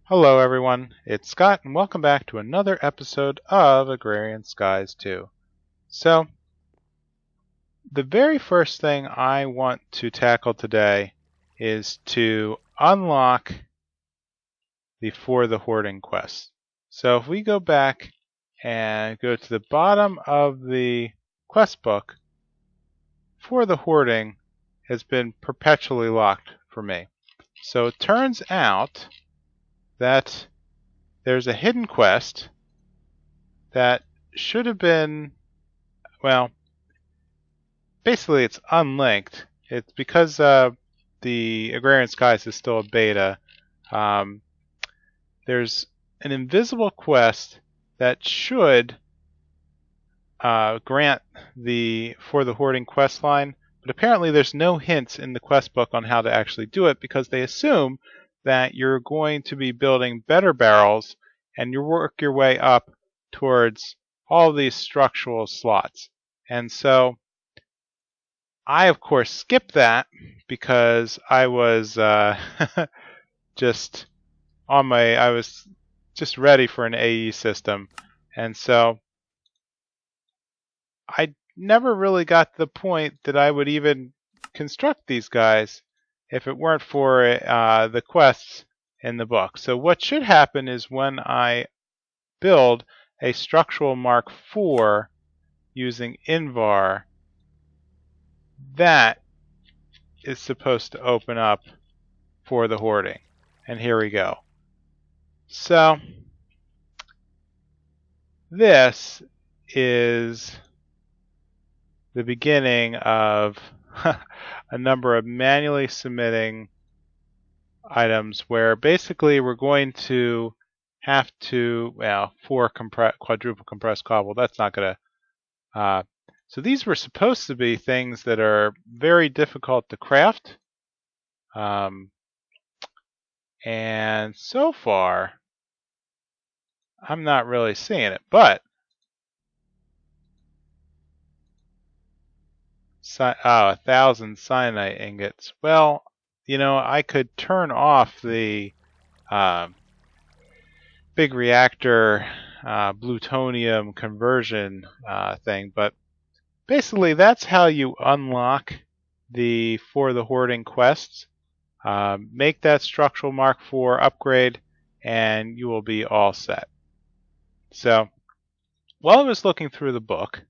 Hello everyone, it's Scott and welcome back to another episode of Agrarian Skies 2. So, the very first thing I want to tackle today is to unlock the For The Hoarding quest. So if we go back and go to the bottom of the quest book, For The Hoarding has been perpetually locked for me. So it turns out that there's a hidden quest that should have been, well, basically it's unlinked. It's because the Agrarian Skies is still a beta. Um, there's an invisible quest that should grant the For The Hoarding quest line, but apparently there's no hints in the quest book on how to actually do it because they assume that you're going to be building better barrels and you work your way up towards all these structural slots. And so I, of course, skipped that because I was just I was just ready for an AE system. And so I never really got to the point that I would even construct these guys if it weren't for the quests in the book. So what should happen is when I build a structural mark 4 using Invar, that is supposed to open up For The Hoarding. And here we go. So this is the beginning of a number of manually submitting items where basically we're going to have to, well, quadruple compressed cobble, that's not going to, so these were supposed to be things that are very difficult to craft, and so far I'm not really seeing it, but 1,000 cyanite ingots. Well, you know, I could turn off the big reactor plutonium conversion thing, but basically that's how you unlock the For The Hoarding quests. Make that structural mark 4 upgrade and you will be all set. So while I was looking through the book,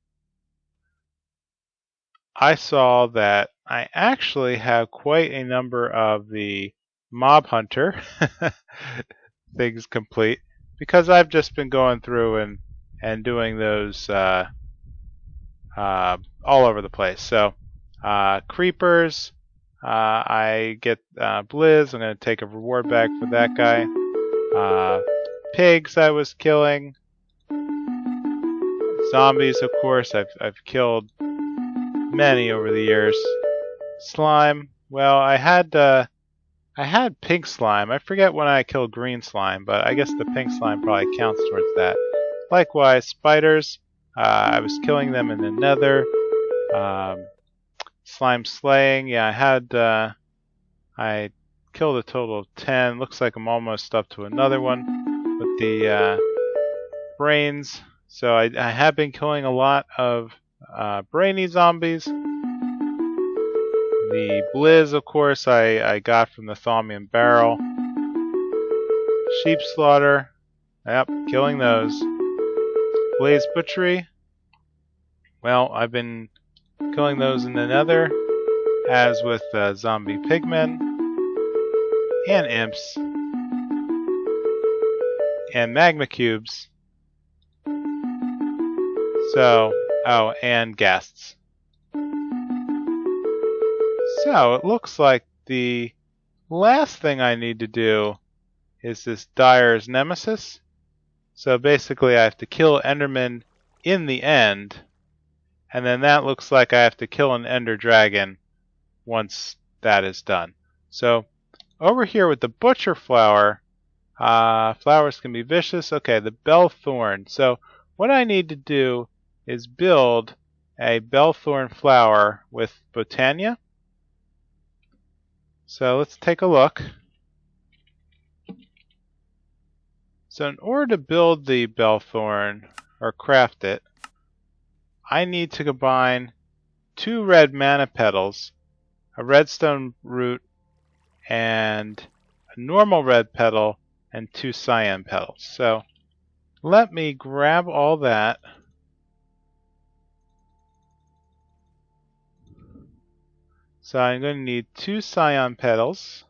I saw that I actually have quite a number of the mob hunter things complete because I've just been going through and doing those all over the place. So creepers, I get Blizz. I'm going to take a reward back for that guy. Pigs I was killing. Zombies, of course, I've killed many over the years. Slime, well, I had pink slime. I forget when I killed green slime, but I guess the pink slime probably counts towards that. Likewise, spiders, I was killing them in the nether. Slime slaying, yeah, I killed a total of 10. Looks like I'm almost up to another one with the brains. So I have been killing a lot of brainy zombies. The Blizz, of course, I got from the Thaumian barrel. Sheep slaughter, yep, killing those. Blaze butchery, well, I've been killing those in the nether, as with zombie pigmen and imps and magma cubes. So, oh, and ghasts. So it looks like the last thing I need to do is this Dyer's Nemesis. So basically I have to kill Enderman in the end, and then that looks like I have to kill an Ender Dragon once that is done. So over here with the Butcher Flower, flowers can be vicious. Okay, the Bell Thorn. So what I need to do is build a Bell Thorn flower with Botania. So let's take a look. So in order to build the Bellthorn, or craft it, I need to combine 2 red mana petals, a redstone root, and a normal red petal, and 2 cyan petals. So let me grab all that. So I'm going to need 2 cyan petals.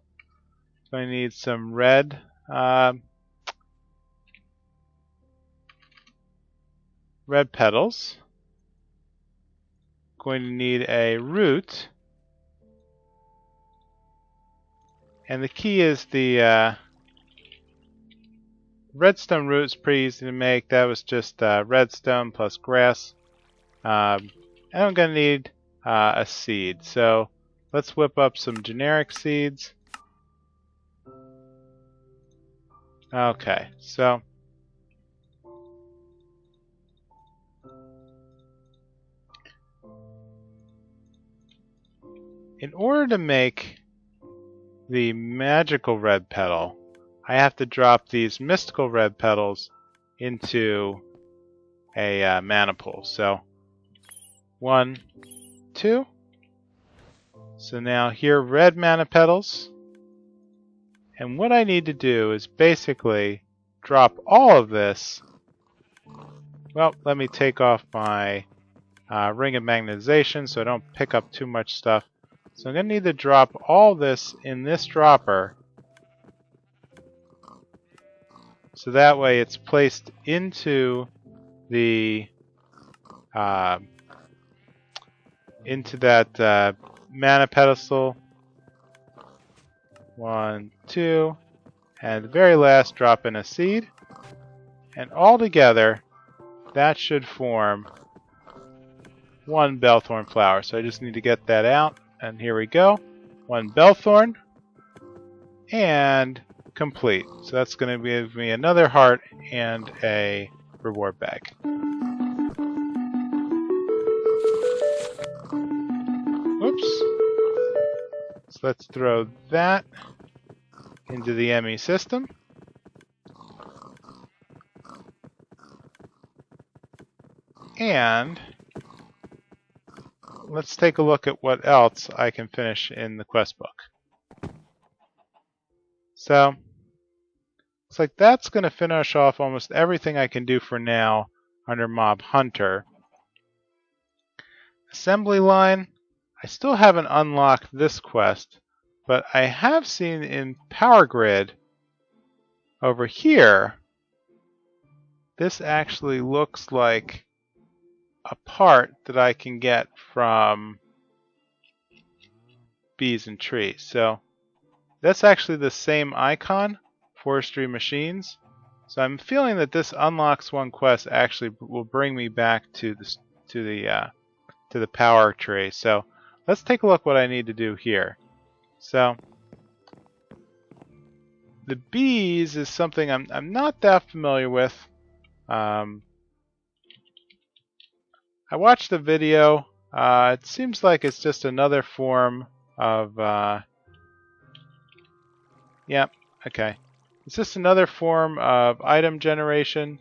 I'm going to need some red petals. Going to need a root. And the key is the redstone root is pretty easy to make. That was just redstone plus grass. And I'm going to need a seed. So let's whip up some generic seeds. Okay, so in order to make the magical red petal, I have to drop these mystical red petals into a mana pool. So 1, 2. So now here, red mana petals. And what I need to do is basically drop all of this. Well, let me take off my ring of magnetization so I don't pick up too much stuff. So I'm going to need to drop all this in this dropper. So that way it's placed into the into that mana pedestal. 1, 2, and the very last drop in a seed. And all together, that should form 1 Bellthorn flower. So I just need to get that out, and here we go. 1 Bellthorn, and complete. So that's going to give me another heart and a reward bag. Oops. So let's throw that into the ME system. And let's take a look at what else I can finish in the quest book. So it's like that's going to finish off almost everything I can do for now under Mob Hunter. Assembly line, I still haven't unlocked this quest, but I have seen in Power Grid over here, this actually looks like a part that I can get from bees and trees. So that's actually the same icon, forestry machines. So I'm feeling that this unlocks one quest actually will bring me back to the power tree. So let's take a look what I need to do here. So the bees is something I'm not that familiar with. I watched the video. It seems like it's just another form of yeah, okay. It's just another form of item generation.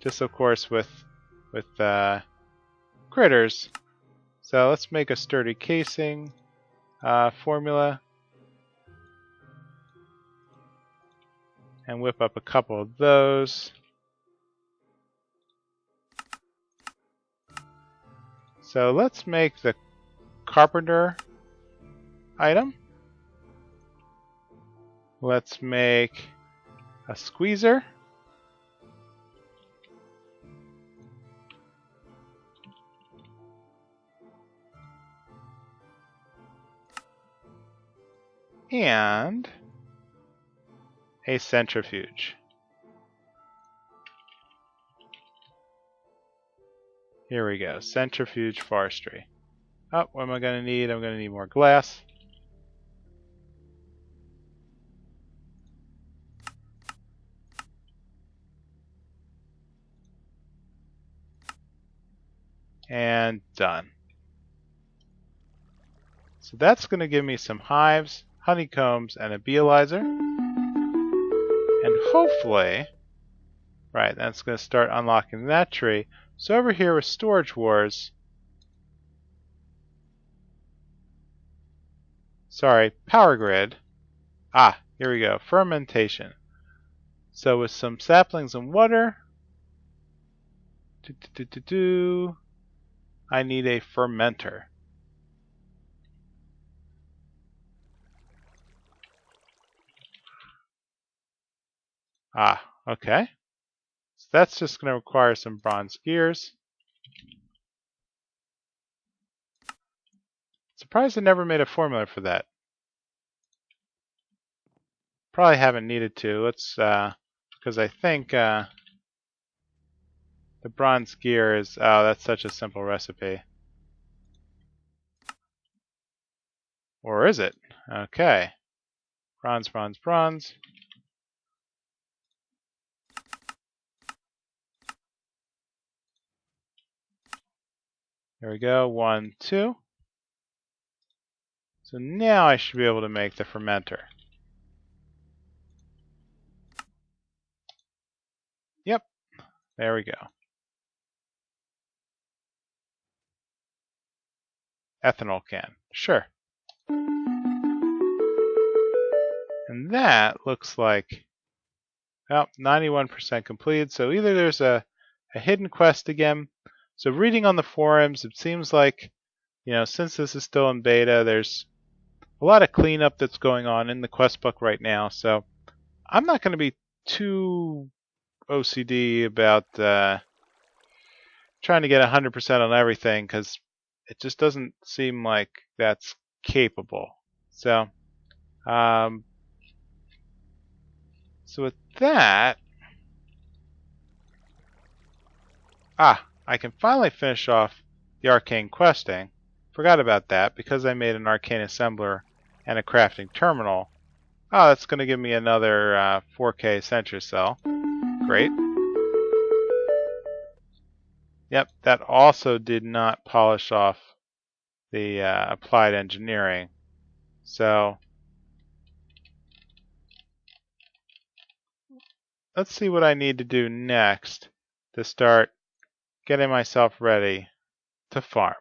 Just of course with critters. So let's make a sturdy casing formula and whip up a couple of those. So let's make the carpenter item. Let's make a squeezer. And a centrifuge. Here we go, centrifuge forestry. Oh, what am I going to need? I'm going to need more glass. And done. So that's going to give me some hives, honeycombs, and a beealizer. And hopefully, right, that's going to start unlocking that tree. So over here with Storage Wars, sorry, Power Grid. Ah, here we go, fermentation. So with some saplings and water, I need a fermenter. Ah, okay. So that's just going to require some bronze gears. Surprised I never made a formula for that. Probably haven't needed to. Let's, because I think the bronze gear is, oh, that's such a simple recipe. Or is it? Okay. Bronze, bronze, bronze. There we go, 1, 2. So now I should be able to make the fermenter. Yep, there we go. Ethanol can, sure. And that looks like, well, 91% completed. So either there's a hidden quest again. So reading on the forums, it seems like, since this is still in beta, there's a lot of cleanup that's going on in the quest book right now. So I'm not going to be too OCD about trying to get 100% on everything, because it just doesn't seem like that's capable. So, so with that, I can finally finish off the arcane questing. Forgot about that because I made an arcane assembler and a crafting terminal. Oh, that's going to give me another 4K sentry cell. Great. Yep, that also did not polish off the applied engineering. So let's see what I need to do next to start getting myself ready to farm.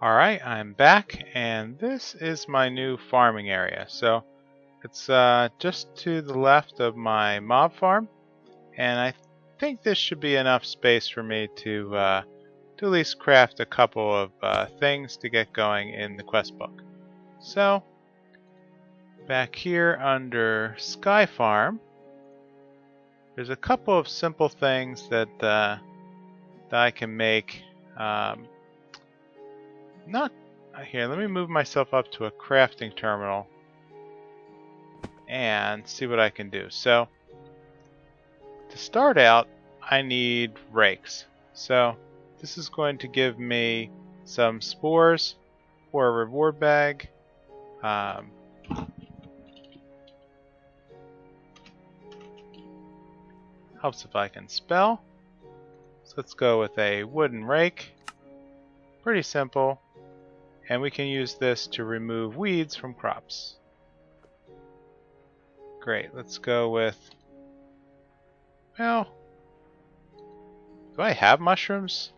Alright, I'm back, and this is my new farming area. So it's just to the left of my mob farm, and I think this should be enough space for me to at least craft a couple of things to get going in the quest book. So back here under Sky Farm, there's a couple of simple things that I can make. Not here. Let me move myself up to a crafting terminal and see what I can do. So to start out, I need rakes. So this is going to give me some spores for a reward bag. Helps if I can spell. So let's go with a wooden rake. Pretty simple. And we can use this to remove weeds from crops. Great, let's go with, well, do I have mushrooms?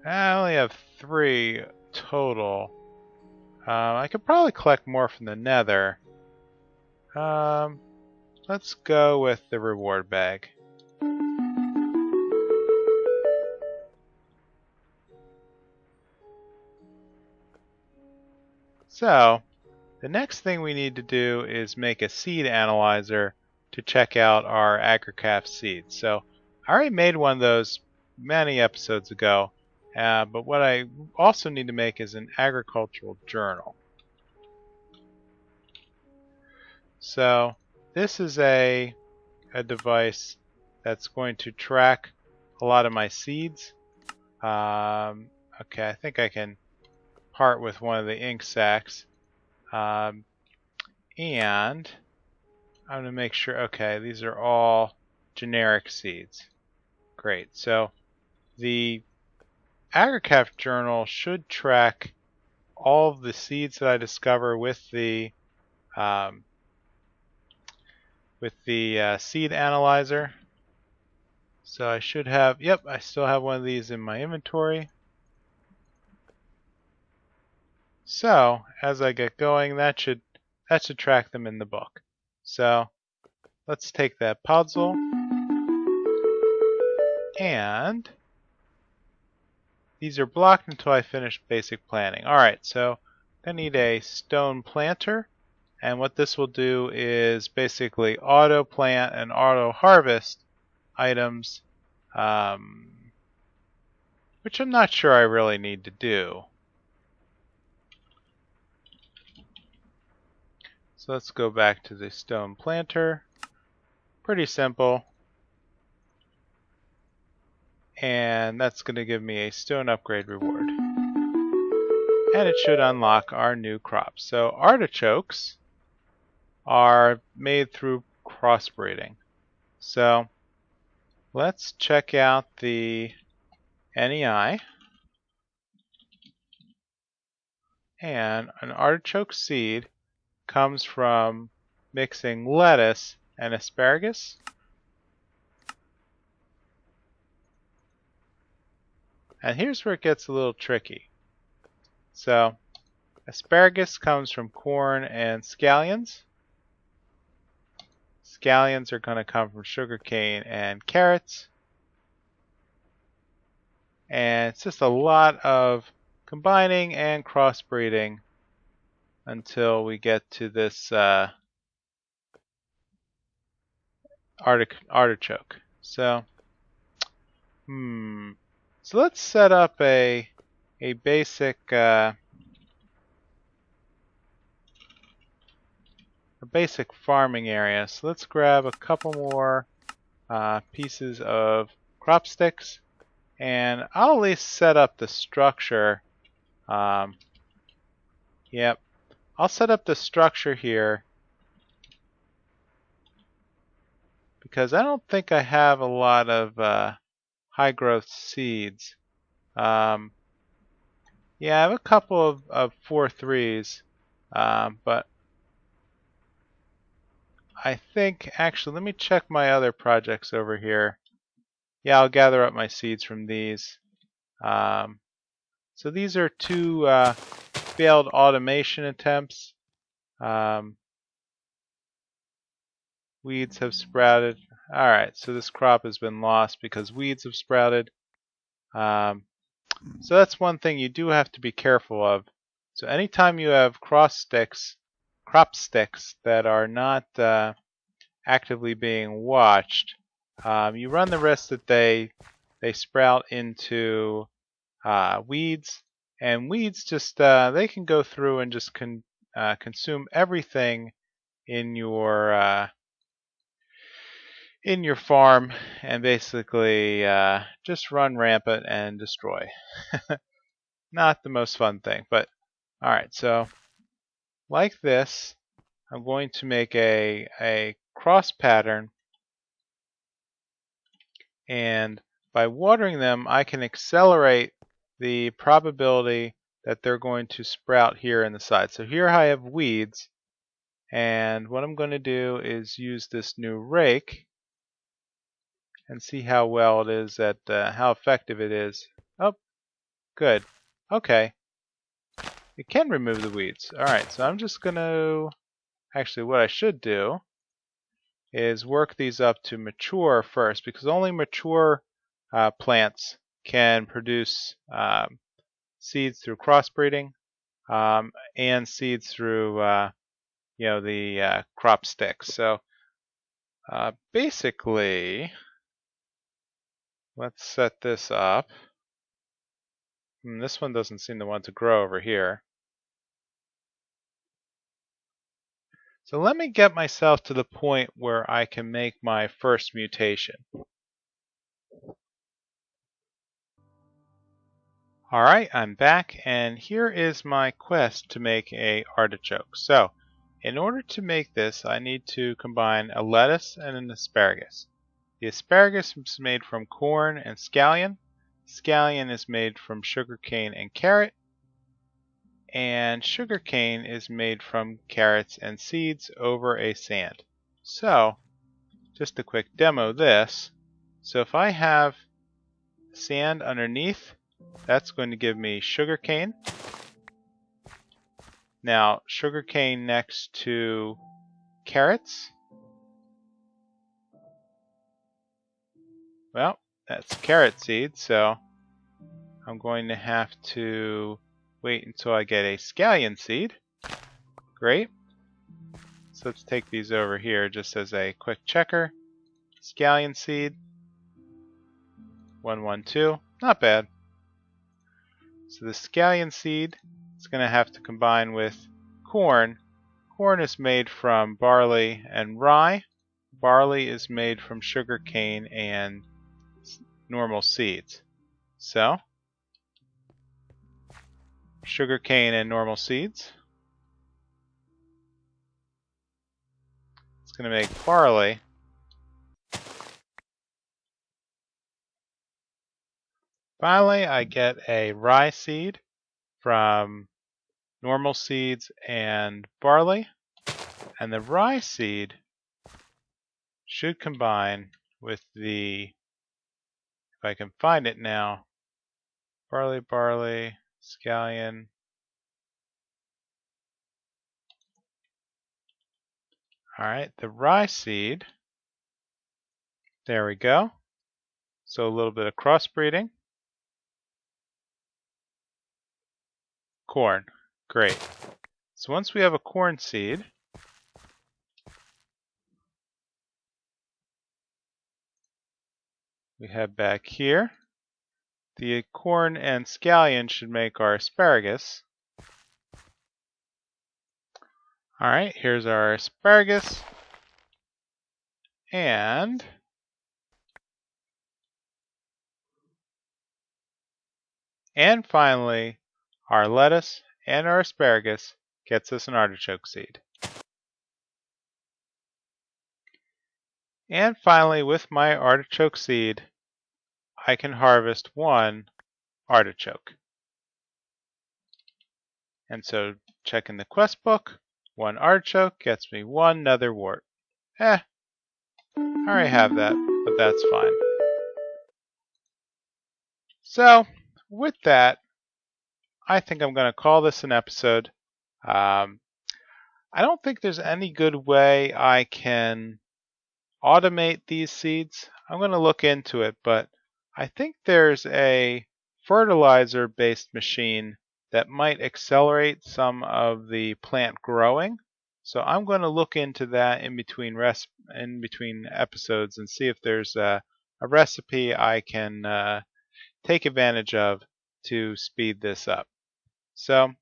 I only have 3 total. I could probably collect more from the nether. Let's go with the reward bag. So, the next thing we need to do is make a seed analyzer to check out our AgriCraft seeds. So, I already made one of those many episodes ago, but what I also need to make is an agricultural journal. So, this is a device that's going to track a lot of my seeds. Okay, I think I can part with one of the ink sacs. And I'm going to make sure, okay, these are all generic seeds. Great. So the AgriCraft journal should track all of the seeds that I discover with the seed analyzer. So I should have, yep, I still have one of these in my inventory. So as I get going, that should track them in the book. So let's take that puzzle and these are blocked until I finish basic planting. Alright, so I need a stone planter, and what this will do is basically auto plant and auto harvest items, which I'm not sure I really need to do. So let's go back to the stone planter. Pretty simple. And that's going to give me a stone upgrade reward. And it should unlock our new crops. So artichokes are made through crossbreeding. So let's check out the NEI. And an artichoke seed comes from mixing lettuce and asparagus. And here's where it gets a little tricky. So asparagus comes from corn and scallions. Scallions are going to come from sugarcane and carrots. And it's just a lot of combining and crossbreeding until we get to this artichoke. So let's set up a basic farming area. So let's grab a couple more pieces of crop sticks, and I'll at least set up the structure. Yep, I'll set up the structure here because I don't think I have a lot of high growth seeds. Yeah, I have a couple of 4-3s, but I think, actually, let me check my other projects over here. Yeah, I'll gather up my seeds from these. So these are two failed automation attempts. Weeds have sprouted. Alright, so this crop has been lost because weeds have sprouted. So that's one thing you do have to be careful of. So anytime you have crop sticks that are not actively being watched, you run the risk that they sprout into weeds, and weeds just they can go through and just consume everything in your farm and basically just run rampant and destroy. Not the most fun thing, but alright, so like this, I'm going to make a cross pattern, and by watering them I can accelerate the probability that they're going to sprout here in the side. So here I have weeds, and what I'm going to do is use this new rake and see how well it is at how effective it is. Oh, good. Okay. It can remove the weeds. Alright, so I'm just going to, actually what I should do is work these up to mature first, because only mature plants can produce seeds through crossbreeding and seeds through the crop sticks. So basically, let's set this up. This one doesn't seem to want to grow over here. So let me get myself to the point where I can make my first mutation. Alright, I'm back, and here is my quest to make a artichoke. So, in order to make this, I need to combine a lettuce and an asparagus. The asparagus is made from corn and scallion. scallion is made from sugarcane and carrot, and sugarcane is made from carrots and seeds over a sand. So, just to quick demo this, so if I have sand underneath, that's going to give me sugarcane. Now, sugarcane next to carrots. Well, that's carrot seed, so I'm going to have to wait until I get a scallion seed. Great. So let's take these over here just as a quick checker. Scallion seed. 112. Not bad. So the scallion seed is going to have to combine with corn. Corn is made from barley and rye. Barley is made from sugarcane and normal seeds. So, sugarcane and normal seeds. It's going to make barley. Finally, I get a rye seed from normal seeds and barley. And the rye seed should combine with the, if I can find it now, barley, scallion. Alright, the rye seed. There we go. So a little bit of crossbreeding. Corn. Great. So once we have a corn seed, we head back here. The corn and scallion should make our asparagus. Alright, here's our asparagus. And finally, our lettuce and our asparagus gets us an artichoke seed. And finally, with my artichoke seed, I can harvest one artichoke. And so, checking the quest book, one artichoke gets me one nether wart. I already have that, but that's fine. So, with that, I think I'm going to call this an episode. I don't think there's any good way I can automate these seeds. I'm going to look into it, but I think there's a fertilizer-based machine that might accelerate some of the plant growing. So I'm going to look into that in between episodes and see if there's a recipe I can take advantage of to speed this up. So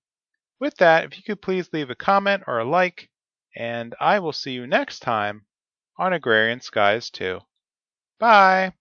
with that, if you could please leave a comment or a like, and I will see you next time on Agrarian Skies 2. Bye!